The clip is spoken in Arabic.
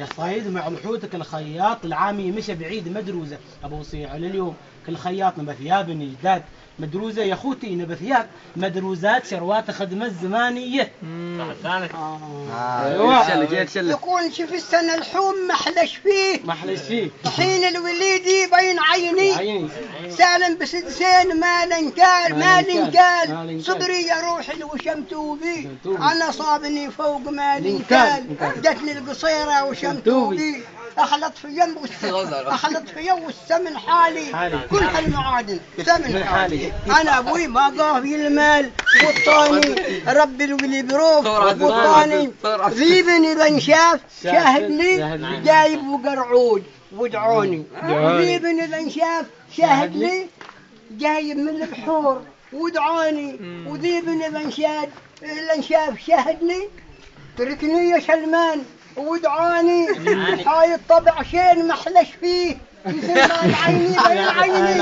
يا صعيد مع لحوتك الخياط العامي مشى بعيد مدروزه ابو صيع لليوم كل خياط نبى ثياب جداد مدروزه يا اخوتي نبى ثياب مدروزات شروات خدمه الزمانيه. يقول شوف السنه الحوم محلش فيه طحين الوليدي بين عيني سالم بسدسين ما لنقال صبري يا روحي وشمتوبي انا صابني فوق ما لنقال جتني القصيره وشمتوبي اخلط في يم والسمن حالي كل هالمعادن سمن حالي انا ابوي ما قافي المال والطاني ربي الولي بروف والطاني ذيبني اذا انشاف شاهد لي جايب وقرعود ودعوني ذيبني اذا انشاف شاهد لي جايب من البحور ودعوني وذيبني اذا انشاف شاهد لي تركني يا سلمان ودعاني هاي الطبع شين محلش فيه يسمى عيني بين عيني